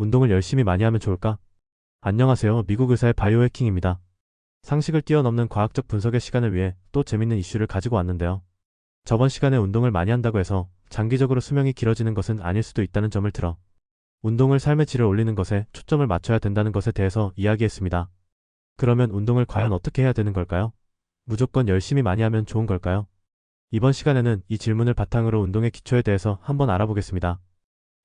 운동을 열심히 많이 하면 좋을까? 안녕하세요. 미국 의사의 바이오해킹입니다. 상식을 뛰어넘는 과학적 분석의 시간을 위해 또 재밌는 이슈를 가지고 왔는데요. 저번 시간에 운동을 많이 한다고 해서 장기적으로 수명이 길어지는 것은 아닐 수도 있다는 점을 들어 운동을 삶의 질을 올리는 것에 초점을 맞춰야 된다는 것에 대해서 이야기했습니다. 그러면 운동을 과연 어떻게 해야 되는 걸까요? 무조건 열심히 많이 하면 좋은 걸까요? 이번 시간에는 이 질문을 바탕으로 운동의 기초에 대해서 한번 알아보겠습니다.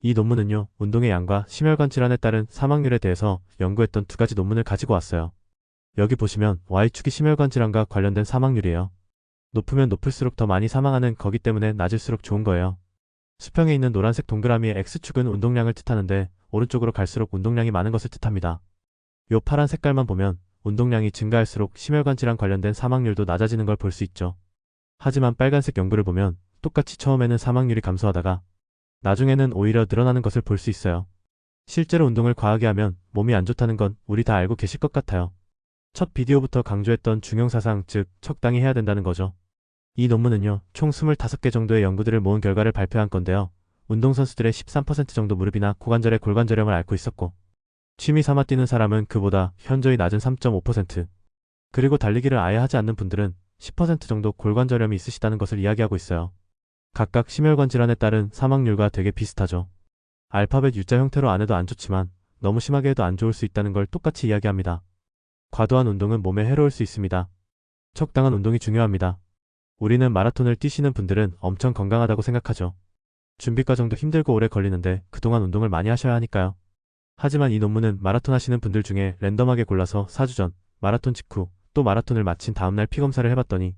이 논문은요, 운동의 양과 심혈관 질환에 따른 사망률에 대해서 연구했던 두 가지 논문을 가지고 왔어요. 여기 보시면 Y축이 심혈관 질환과 관련된 사망률이에요. 높으면 높을수록 더 많이 사망하는 거기 때문에 낮을수록 좋은 거예요. 수평에 있는 노란색 동그라미의 X축은 운동량을 뜻하는데 오른쪽으로 갈수록 운동량이 많은 것을 뜻합니다. 요 파란 색깔만 보면 운동량이 증가할수록 심혈관 질환 관련된 사망률도 낮아지는 걸 볼 수 있죠. 하지만 빨간색 연구를 보면 똑같이 처음에는 사망률이 감소하다가 나중에는 오히려 늘어나는 것을 볼 수 있어요. 실제로 운동을 과하게 하면 몸이 안 좋다는 건 우리 다 알고 계실 것 같아요. 첫 비디오부터 강조했던 중용사상, 즉 적당히 해야 된다는 거죠. 이 논문은요, 총 25개 정도의 연구들을 모은 결과를 발표한 건데요. 운동선수들의 13% 정도 무릎이나 고관절의 골관절염을 앓고 있었고, 취미 삼아 뛰는 사람은 그보다 현저히 낮은 3.5%, 그리고 달리기를 아예 하지 않는 분들은 10% 정도 골관절염이 있으시다는 것을 이야기하고 있어요. 각각 심혈관 질환에 따른 사망률과 되게 비슷하죠. 알파벳 U자 형태로 안 해도 안 좋지만 너무 심하게 해도 안 좋을 수 있다는 걸 똑같이 이야기합니다. 과도한 운동은 몸에 해로울 수 있습니다. 적당한 운동이 중요합니다. 우리는 마라톤을 뛰시는 분들은 엄청 건강하다고 생각하죠. 준비 과정도 힘들고 오래 걸리는데 그동안 운동을 많이 하셔야 하니까요. 하지만 이 논문은 마라톤 하시는 분들 중에 랜덤하게 골라서 4주 전, 마라톤 직후, 또 마라톤을 마친 다음날 피검사를 해봤더니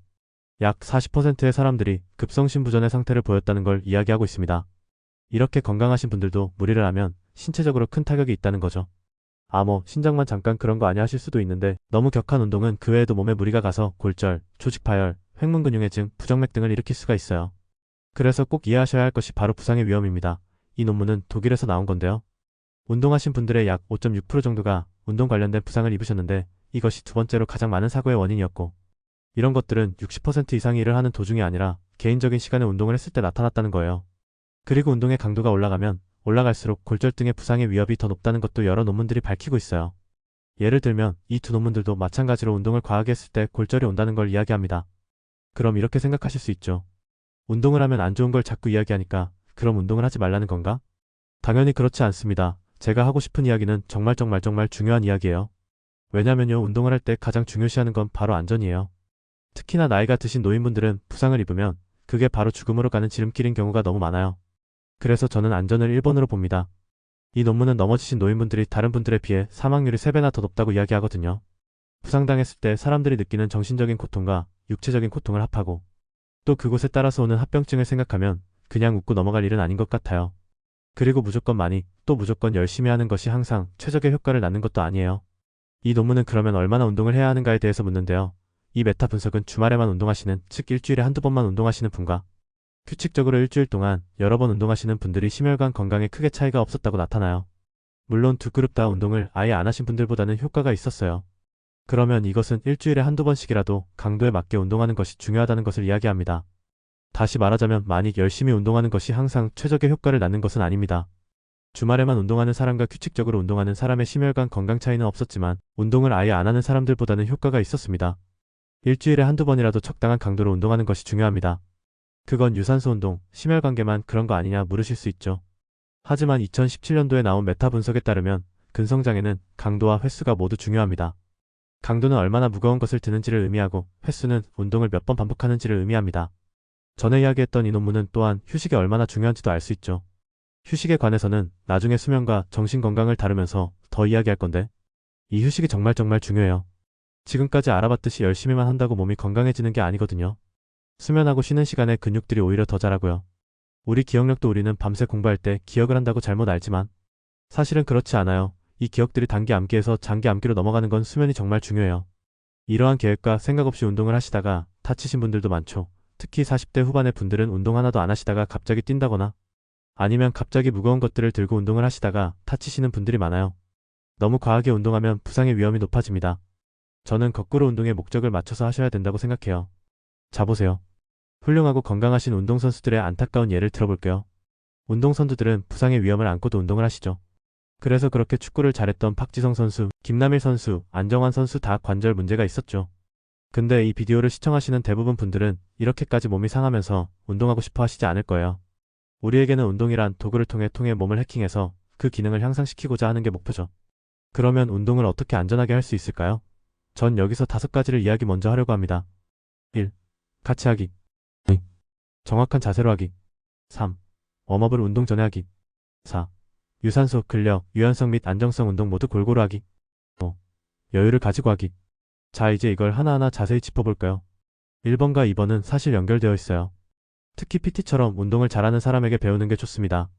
약 40%의 사람들이 급성심부전의 상태를 보였다는 걸 이야기하고 있습니다. 이렇게 건강하신 분들도 무리를 하면 신체적으로 큰 타격이 있다는 거죠. 신장만 잠깐 그런 거 아냐 하실 수도 있는데 너무 격한 운동은 그 외에도 몸에 무리가 가서 골절, 조직 파열, 횡문근융해증, 부정맥 등을 일으킬 수가 있어요. 그래서 꼭 이해하셔야 할 것이 바로 부상의 위험입니다. 이 논문은 독일에서 나온 건데요. 운동하신 분들의 약 5.6% 정도가 운동 관련된 부상을 입으셨는데 이것이 두 번째로 가장 많은 사고의 원인이었고, 이런 것들은 60% 이상이 일을 하는 도중이 아니라 개인적인 시간에 운동을 했을 때 나타났다는 거예요. 그리고 운동의 강도가 올라가면 올라갈수록 골절 등의 부상의 위협이 더 높다는 것도 여러 논문들이 밝히고 있어요. 예를 들면 이 두 논문들도 마찬가지로 운동을 과하게 했을 때 골절이 온다는 걸 이야기합니다. 그럼 이렇게 생각하실 수 있죠. 운동을 하면 안 좋은 걸 자꾸 이야기하니까 그럼 운동을 하지 말라는 건가? 당연히 그렇지 않습니다. 제가 하고 싶은 이야기는 정말 중요한 이야기예요. 왜냐면요, 운동을 할 때 가장 중요시하는 건 바로 안전이에요. 특히나 나이가 드신 노인분들은 부상을 입으면 그게 바로 죽음으로 가는 지름길인 경우가 너무 많아요. 그래서 저는 안전을 1번으로 봅니다. 이 논문은 넘어지신 노인분들이 다른 분들에 비해 사망률이 3배나 더 높다고 이야기하거든요. 부상당했을 때 사람들이 느끼는 정신적인 고통과 육체적인 고통을 합하고 또 그곳에 따라서 오는 합병증을 생각하면 그냥 웃고 넘어갈 일은 아닌 것 같아요. 그리고 무조건 많이 또 무조건 열심히 하는 것이 항상 최적의 효과를 낳는 것도 아니에요. 이 논문은 그러면 얼마나 운동을 해야 하는가에 대해서 묻는데요. 이 메타 분석은 주말에만 운동하시는, 즉 일주일에 한두 번만 운동하시는 분과 규칙적으로 일주일 동안 여러 번 운동하시는 분들이 심혈관 건강에 크게 차이가 없었다고 나타나요. 물론 두 그룹 다 운동을 아예 안 하신 분들보다는 효과가 있었어요. 그러면 이것은 일주일에 한두 번씩이라도 강도에 맞게 운동하는 것이 중요하다는 것을 이야기합니다. 다시 말하자면 만약 열심히 운동하는 것이 항상 최적의 효과를 낳는 것은 아닙니다. 주말에만 운동하는 사람과 규칙적으로 운동하는 사람의 심혈관 건강 차이는 없었지만 운동을 아예 안 하는 사람들보다는 효과가 있었습니다. 일주일에 한두 번이라도 적당한 강도로 운동하는 것이 중요합니다. 그건 유산소 운동, 심혈관계만 그런 거 아니냐 물으실 수 있죠. 하지만 2017년도에 나온 메타 분석에 따르면 근성장애는 강도와 횟수가 모두 중요합니다. 강도는 얼마나 무거운 것을 드는지를 의미하고 횟수는 운동을 몇 번 반복하는지를 의미합니다. 전에 이야기했던 이 논문은 또한 휴식이 얼마나 중요한지도 알 수 있죠. 휴식에 관해서는 나중에 수면과 정신 건강을 다루면서 더 이야기할 건데 이 휴식이 정말 중요해요. 지금까지 알아봤듯이 열심히만 한다고 몸이 건강해지는 게 아니거든요. 수면하고 쉬는 시간에 근육들이 오히려 더 자라고요. 우리 기억력도 우리는 밤새 공부할 때 기억을 한다고 잘못 알지만 사실은 그렇지 않아요. 이 기억들이 단기 암기에서 장기 암기로 넘어가는 건 수면이 정말 중요해요. 이러한 계획과 생각 없이 운동을 하시다가 다치신 분들도 많죠. 특히 40대 후반의 분들은 운동 하나도 안 하시다가 갑자기 뛴다거나 아니면 갑자기 무거운 것들을 들고 운동을 하시다가 다치시는 분들이 많아요. 너무 과하게 운동하면 부상의 위험이 높아집니다. 저는 거꾸로 운동의 목적을 맞춰서 하셔야 된다고 생각해요. 자 보세요. 훌륭하고 건강하신 운동선수들의 안타까운 예를 들어볼게요. 운동선수들은 부상의 위험을 안고도 운동을 하시죠. 그래서 그렇게 축구를 잘했던 박지성 선수, 김남일 선수, 안정환 선수 다 관절 문제가 있었죠. 근데 이 비디오를 시청하시는 대부분 분들은 이렇게까지 몸이 상하면서 운동하고 싶어 하시지 않을 거예요. 우리에게는 운동이란 도구를 통해 몸을 해킹해서 그 기능을 향상시키고자 하는 게 목표죠. 그러면 운동을 어떻게 안전하게 할 수 있을까요? 전 여기서 5가지를 이야기 먼저 하려고 합니다. 1. 같이 하기. 2. 정확한 자세로 하기. 3. 웜업을 운동 전에 하기. 4. 유산소, 근력, 유연성 및 안정성 운동 모두 골고루 하기. 5. 여유를 가지고 하기. 자, 이제 이걸 하나하나 자세히 짚어볼까요? 1번과 2번은 사실 연결되어 있어요. 특히 PT처럼 운동을 잘하는 사람에게 배우는 게 좋습니다.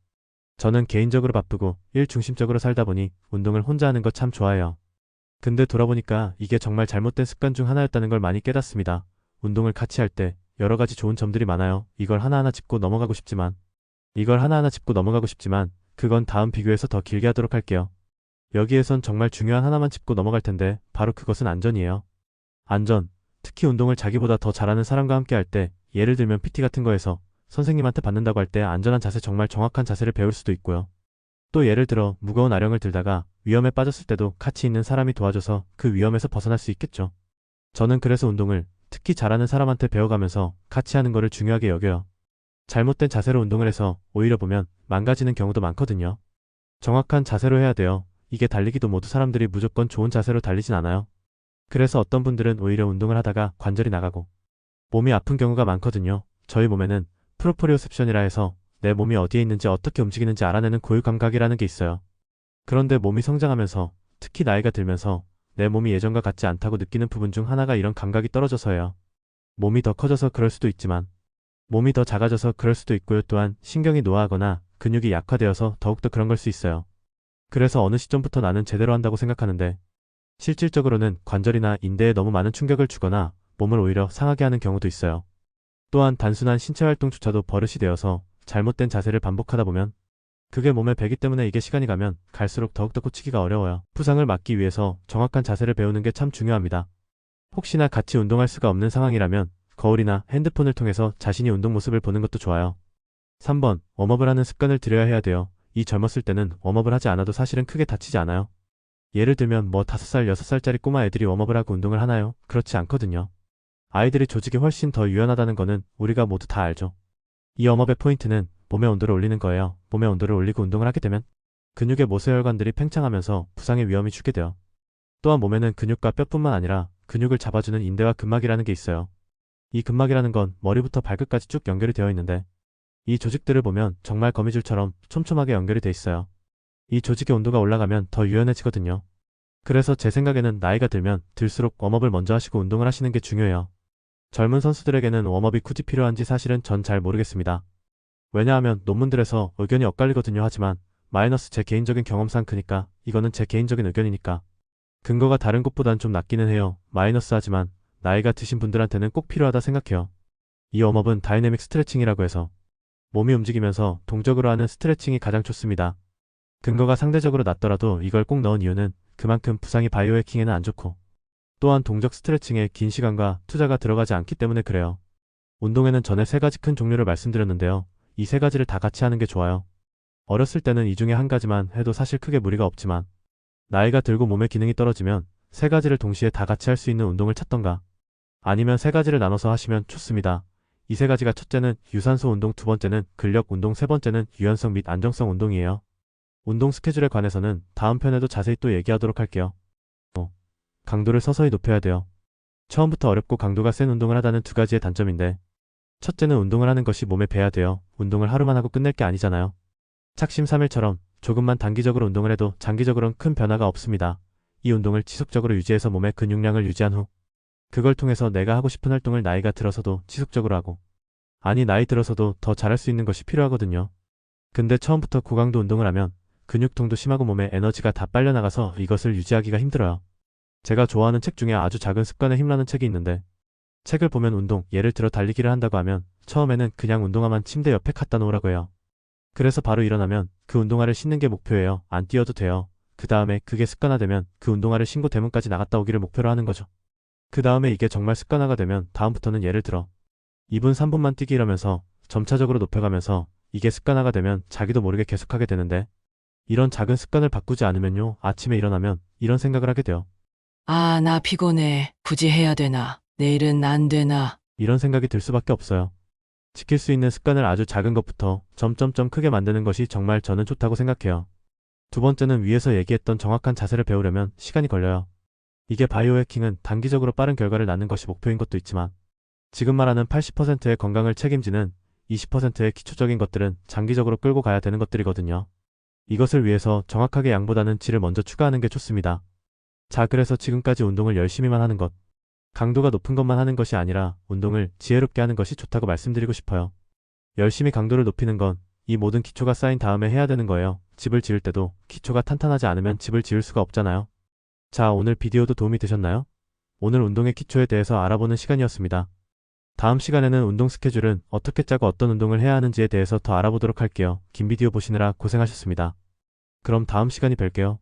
저는 개인적으로 바쁘고 일 중심적으로 살다 보니 운동을 혼자 하는 거 참 좋아해요. 근데 돌아보니까 이게 정말 잘못된 습관 중 하나였다는 걸 많이 깨닫습니다. 운동을 같이 할 때 여러 가지 좋은 점들이 많아요. 이걸 하나하나 짚고 넘어가고 싶지만 그건 다음 비교에서 더 길게 하도록 할게요. 여기에선 정말 중요한 하나만 짚고 넘어갈 텐데 바로 그것은 안전이에요. 안전. 특히 운동을 자기보다 더 잘하는 사람과 함께 할 때, 예를 들면 PT 같은 거에서 선생님한테 받는다고 할 때 안전한 자세, 정말 정확한 자세를 배울 수도 있고요. 또 예를 들어 무거운 아령을 들다가 위험에 빠졌을 때도 같이 있는 사람이 도와줘서 그 위험에서 벗어날 수 있겠죠. 저는 그래서 운동을 특히 잘하는 사람한테 배워가면서 같이 하는 거를 중요하게 여겨요. 잘못된 자세로 운동을 해서 오히려 보면 망가지는 경우도 많거든요. 정확한 자세로 해야 돼요. 이게 달리기도 모두 사람들이 무조건 좋은 자세로 달리진 않아요. 그래서 어떤 분들은 오히려 운동을 하다가 관절이 나가고 몸이 아픈 경우가 많거든요. 저희 몸에는 프로프리오셉션이라 해서 내 몸이 어디에 있는지 어떻게 움직이는지 알아내는 고유 감각이라는 게 있어요. 그런데 몸이 성장하면서 특히 나이가 들면서 내 몸이 예전과 같지 않다고 느끼는 부분 중 하나가 이런 감각이 떨어져서예요. 몸이 더 커져서 그럴 수도 있지만 몸이 더 작아져서 그럴 수도 있고요. 또한 신경이 노화하거나 근육이 약화되어서 더욱더 그런 걸 수 있어요. 그래서 어느 시점부터 나는 제대로 한다고 생각하는데 실질적으로는 관절이나 인대에 너무 많은 충격을 주거나 몸을 오히려 상하게 하는 경우도 있어요. 또한 단순한 신체 활동조차도 버릇이 되어서 잘못된 자세를 반복하다 보면 그게 몸에 배기 때문에 이게 시간이 가면 갈수록 더욱더 고치기가 어려워요. 부상을 막기 위해서 정확한 자세를 배우는 게 참 중요합니다. 혹시나 같이 운동할 수가 없는 상황이라면 거울이나 핸드폰을 통해서 자신이 운동 모습을 보는 것도 좋아요. 3번, 웜업을 하는 습관을 들여야 해야 돼요. 이 젊었을 때는 웜업을 하지 않아도 사실은 크게 다치지 않아요. 예를 들면 5살, 6살짜리 꼬마 애들이 웜업을 하고 운동을 하나요? 그렇지 않거든요. 아이들의 조직이 훨씬 더 유연하다는 거는 우리가 모두 다 알죠. 이 웜업의 포인트는 몸의 온도를 올리는 거예요. 몸의 온도를 올리고 운동을 하게 되면 근육의 모세혈관들이 팽창하면서 부상의 위험이 줄게 돼요. 또한 몸에는 근육과 뼈뿐만 아니라 근육을 잡아주는 인대와 근막이라는 게 있어요. 이 근막이라는 건 머리부터 발끝까지 쭉 연결이 되어 있는데 이 조직들을 보면 정말 거미줄처럼 촘촘하게 연결이 돼 있어요. 이 조직의 온도가 올라가면 더 유연해지거든요. 그래서 제 생각에는 나이가 들면 들수록 웜업을 먼저 하시고 운동을 하시는 게 중요해요. 젊은 선수들에게는 웜업이 굳이 필요한지 사실은 전 잘 모르겠습니다. 왜냐하면 논문들에서 의견이 엇갈리거든요. 하지만 마이너스 제 개인적인 경험상, 크니까 이거는 제 개인적인 의견이니까 근거가 다른 곳보단 좀 낫기는 해요. 마이너스 하지만 나이가 드신 분들한테는 꼭 필요하다 생각해요. 이 웜업은 다이내믹 스트레칭이라고 해서 몸이 움직이면서 동적으로 하는 스트레칭이 가장 좋습니다. 근거가 상대적으로 낮더라도 이걸 꼭 넣은 이유는 그만큼 부상이 바이오해킹에는 안 좋고 또한 동적 스트레칭에 긴 시간과 투자가 들어가지 않기 때문에 그래요. 운동에는 전에 3가지 큰 종류를 말씀드렸는데요. 이 3가지를 다 같이 하는 게 좋아요. 어렸을 때는 이 중에 한 가지만 해도 사실 크게 무리가 없지만 나이가 들고 몸의 기능이 떨어지면 3가지를 동시에 다 같이 할 수 있는 운동을 찾던가 아니면 3가지를 나눠서 하시면 좋습니다. 이 3가지가 첫째는 유산소 운동, 2번째는 근력 운동, 3번째는 유연성 및 안정성 운동이에요. 운동 스케줄에 관해서는 다음 편에도 자세히 또 얘기하도록 할게요. 강도를 서서히 높여야 돼요. 처음부터 어렵고 강도가 센 운동을 하다는 2가지의 단점인데 첫째는 운동을 하는 것이 몸에 배야 돼요. 운동을 하루만 하고 끝낼 게 아니잖아요. 착심삼일처럼 조금만 단기적으로 운동을 해도 장기적으로는 큰 변화가 없습니다. 이 운동을 지속적으로 유지해서 몸의 근육량을 유지한 후 그걸 통해서 내가 하고 싶은 활동을 나이가 들어서도 지속적으로 하고 아니 나이 들어서도 더 잘할 수 있는 것이 필요하거든요. 근데 처음부터 고강도 운동을 하면 근육통도 심하고 몸에 에너지가 다 빨려나가서 이것을 유지하기가 힘들어요. 제가 좋아하는 책 중에 아주 작은 습관의 힘라는 책이 있는데 책을 보면 운동, 예를 들어 달리기를 한다고 하면 처음에는 그냥 운동화만 침대 옆에 갖다 놓으라고 해요. 그래서 바로 일어나면 그 운동화를 신는 게 목표예요. 안 뛰어도 돼요. 그 다음에 그게 습관화되면 그 운동화를 신고 대문까지 나갔다 오기를 목표로 하는 거죠. 그 다음에 이게 정말 습관화가 되면 다음부터는 예를 들어 2분 3분만 뛰기 이러면서 점차적으로 높여가면서 이게 습관화가 되면 자기도 모르게 계속하게 되는데 이런 작은 습관을 바꾸지 않으면요, 아침에 일어나면 이런 생각을 하게 돼요. 아, 나 피곤해. 굳이 해야 되나? 내일은 안 되나? 이런 생각이 들 수밖에 없어요. 지킬 수 있는 습관을 아주 작은 것부터 점점점 크게 만드는 것이 정말 저는 좋다고 생각해요. 두 번째는 위에서 얘기했던 정확한 자세를 배우려면 시간이 걸려요. 이게 바이오해킹은 단기적으로 빠른 결과를 낳는 것이 목표인 것도 있지만 지금 말하는 80%의 건강을 책임지는 20%의 기초적인 것들은 장기적으로 끌고 가야 되는 것들이거든요. 이것을 위해서 정확하게 양보다는 질을 먼저 추가하는 게 좋습니다. 자, 그래서 지금까지 운동을 열심히만 하는 것, 강도가 높은 것만 하는 것이 아니라 운동을 지혜롭게 하는 것이 좋다고 말씀드리고 싶어요. 열심히 강도를 높이는 건 이 모든 기초가 쌓인 다음에 해야 되는 거예요. 집을 지을 때도 기초가 탄탄하지 않으면 집을 지을 수가 없잖아요. 자, 오늘 비디오도 도움이 되셨나요? 오늘 운동의 기초에 대해서 알아보는 시간이었습니다. 다음 시간에는 운동 스케줄은 어떻게 짜고 어떤 운동을 해야 하는지에 대해서 더 알아보도록 할게요. 긴 비디오 보시느라 고생하셨습니다. 그럼 다음 시간에 뵐게요.